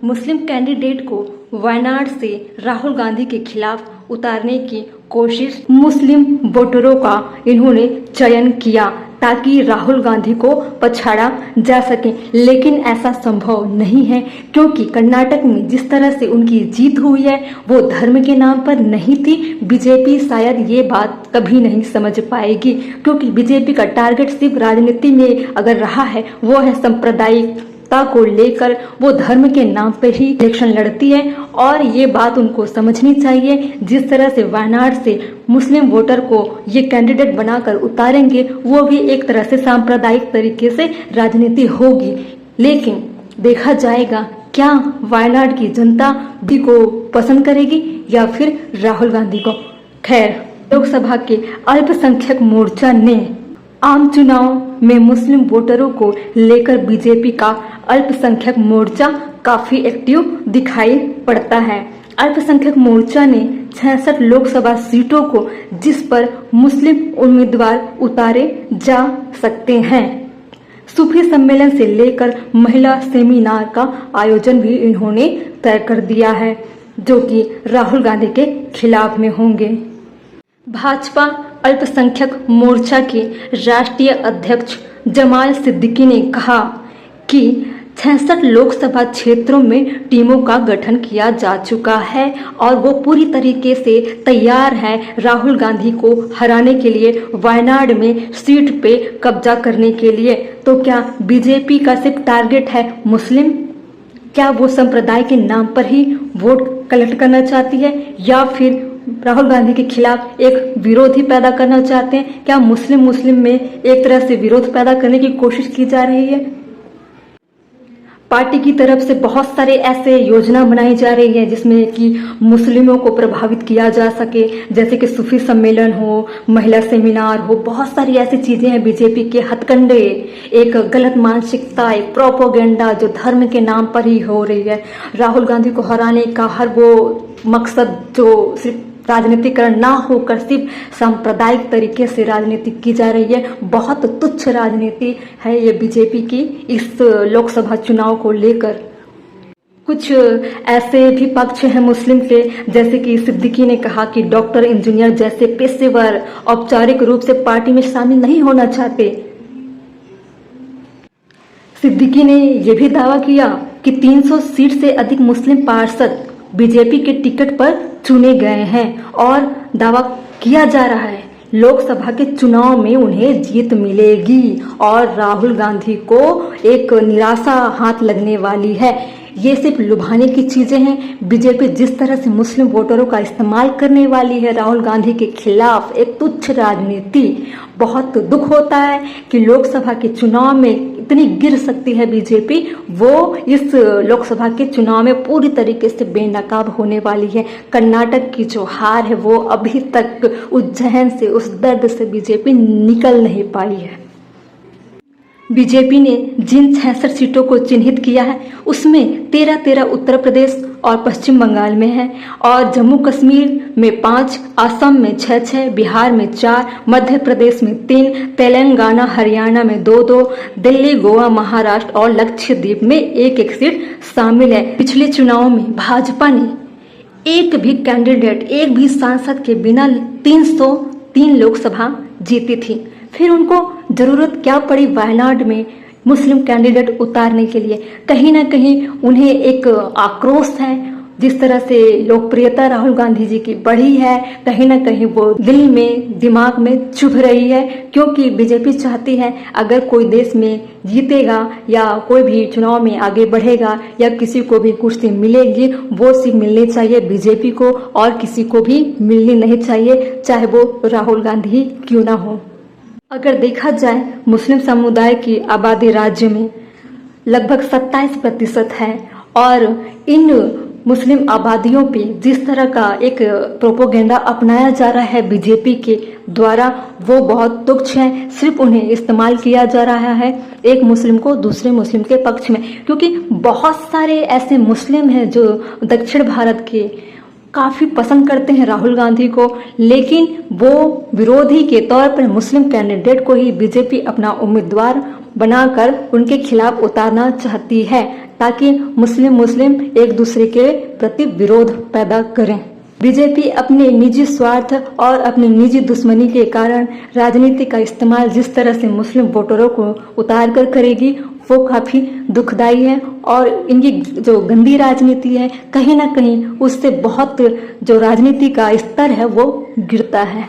मुस्लिम candidate को वायनाड से राहुल गांधी के खिलाफ उतारने की कोशिश। मुस्लिम वोटरों का इन्होंने चयन किया ताकि राहुल गांधी को पछाड़ा जा सके, लेकिन ऐसा संभव नहीं है क्योंकि कर्नाटक में जिस तरह से उनकी जीत हुई है वो धर्म के नाम पर नहीं थी। बीजेपी शायद ये बात कभी नहीं समझ पाएगी क्योंकि बीजेपी का टारगेट सिर्फ राजनीति में अगर रहा है वो है सांप्रदायिक को लेकर। वो धर्म के नाम पर ही इलेक्शन लड़ती है और ये बात उनको समझनी चाहिए। जिस तरह से वायनाड से मुस्लिम वोटर को ये कैंडिडेट बनाकर उतारेंगे वो भी एक तरह से सांप्रदायिक तरीके से राजनीति होगी, लेकिन देखा जाएगा क्या वायनाड की जनता भी को पसंद करेगी या फिर राहुल गांधी को। खैर, लोकसभा के अल्पसंख्यक मोर्चा ने आम चुनाव में मुस्लिम वोटरों को लेकर बीजेपी का अल्पसंख्यक मोर्चा काफी एक्टिव दिखाई पड़ता है। अल्पसंख्यक मोर्चा ने 66 लोकसभा सीटों को जिस पर मुस्लिम उम्मीदवार उतारे जा सकते हैं। सूफी सम्मेलन से लेकर महिला सेमिनार का आयोजन भी इन्होंने तय कर दिया है जो कि राहुल गांधी के खिलाफ में होंगे। भाजपा अल्पसंख्यक मोर्चा के राष्ट्रीय अध्यक्ष जमाल सिद्दीकी ने कहा कि 66 लोकसभा क्षेत्रों में टीमों का गठन किया जा चुका है और वो पूरी तरीके से तैयार है राहुल गांधी को हराने के लिए, वायनाड में सीट पे कब्जा करने के लिए। तो क्या बीजेपी का सिर्फ टारगेट है मुस्लिम? क्या वो संप्रदाय के नाम पर ही वोट कलेक्ट करना चाहती है या फिर राहुल गांधी के खिलाफ एक विरोधी पैदा करना चाहते हैं? क्या मुस्लिम में एक तरह से विरोध पैदा करने की कोशिश की जा रही है? पार्टी की तरफ से बहुत सारे ऐसे योजना बनाई जा रही है जिसमें कि मुस्लिमों को प्रभावित किया जा सके, जैसे कि सूफी सम्मेलन हो, महिला सेमिनार हो, बहुत सारी ऐसी चीजें हैं। बीजेपी के हथकंडे, एक गलत मानसिकता, एक प्रोपोगेंडा जो धर्म के नाम पर ही हो रही है। राहुल गांधी को हराने का हर वो मकसद जो सिर्फ राजनीतिकरण ना होकर सिर्फ सांप्रदायिक तरीके से राजनीति की जा रही है, बहुत तुच्छ राजनीति है ये बीजेपी की इस लोकसभा चुनाव को लेकर। कुछ ऐसे भी पक्ष हैं मुस्लिम के, जैसे कि सिद्दीकी ने कहा कि डॉक्टर, इंजीनियर जैसे पेशेवर औपचारिक रूप से पार्टी में शामिल नहीं होना चाहते। सिद्दीकी ने यह भी दावा किया कि 300 सीट से अधिक मुस्लिम पार्षद बीजेपी के टिकट पर चुने गए हैं और दावा किया जा रहा है लोकसभा के चुनाव में उन्हें जीत मिलेगी और राहुल गांधी को एक निराशा हाथ लगने वाली है। ये सिर्फ लुभाने की चीजें हैं। बीजेपी जिस तरह से मुस्लिम वोटरों का इस्तेमाल करने वाली है राहुल गांधी के खिलाफ, एक तुच्छ राजनीति। बहुत दुख होता है कि लोकसभा के चुनाव में इतनी गिर सकती है बीजेपी। वो इस लोकसभा के चुनाव में पूरी तरीके से बेनकाब होने वाली है। कर्नाटक की जो हार है वो अभी तक उस जहन से, उस दर्द से बीजेपी निकल नहीं पाई है। बीजेपी ने जिन 66 सीटों को चिन्हित किया है उसमें 13 उत्तर प्रदेश और पश्चिम बंगाल में है और जम्मू कश्मीर में 5, असम में 6, बिहार में 4, मध्य प्रदेश में 3, तेलंगाना हरियाणा में 2, दिल्ली, गोवा, महाराष्ट्र और लक्षद्वीप में 1 सीट शामिल है। पिछले चुनाव में भाजपा ने एक भी कैंडिडेट, एक भी सांसद के बिना 303 लोकसभा जीती थी। फिर उनको जरूरत क्या पड़ी वायनाड में मुस्लिम कैंडिडेट उतारने के लिए? कहीं ना कहीं उन्हें एक आक्रोश है। जिस तरह से लोकप्रियता राहुल गांधी जी की बढ़ी है, कहीं ना कहीं वो दिल में, दिमाग में चुभ रही है क्योंकि बीजेपी चाहती है अगर कोई देश में जीतेगा या कोई भी चुनाव में आगे बढ़ेगा या किसी को भी कुर्सी मिलेगी, वो सिर्फ मिलनी चाहिए बीजेपी को और किसी को भी मिलनी नहीं चाहिए, चाहे वो राहुल गांधी क्यों ना हो। अगर देखा जाए मुस्लिम समुदाय की आबादी राज्य में लगभग 27% है और इन मुस्लिम आबादियों पे जिस तरह का एक प्रोपोगेंडा अपनाया जा रहा है बीजेपी के द्वारा वो बहुत तुच्छ है। सिर्फ उन्हें इस्तेमाल किया जा रहा है एक मुस्लिम को दूसरे मुस्लिम के पक्ष में, क्योंकि बहुत सारे ऐसे मुस्लिम हैं जो दक्षिण भारत के काफ़ी पसंद करते हैं राहुल गांधी को, लेकिन वो विरोधी के तौर पर मुस्लिम कैंडिडेट को ही बीजेपी अपना उम्मीदवार बनाकर उनके खिलाफ उतारना चाहती है ताकि मुस्लिम एक दूसरे के प्रति विरोध पैदा करें। बीजेपी अपने निजी स्वार्थ और अपनी निजी दुश्मनी के कारण राजनीति का इस्तेमाल जिस तरह से मुस्लिम वोटरों को उतार कर करेगी वो काफ़ी दुखदाई है और इनकी जो गंदी राजनीति है कहीं ना कहीं उससे बहुत जो राजनीति का स्तर है वो गिरता है।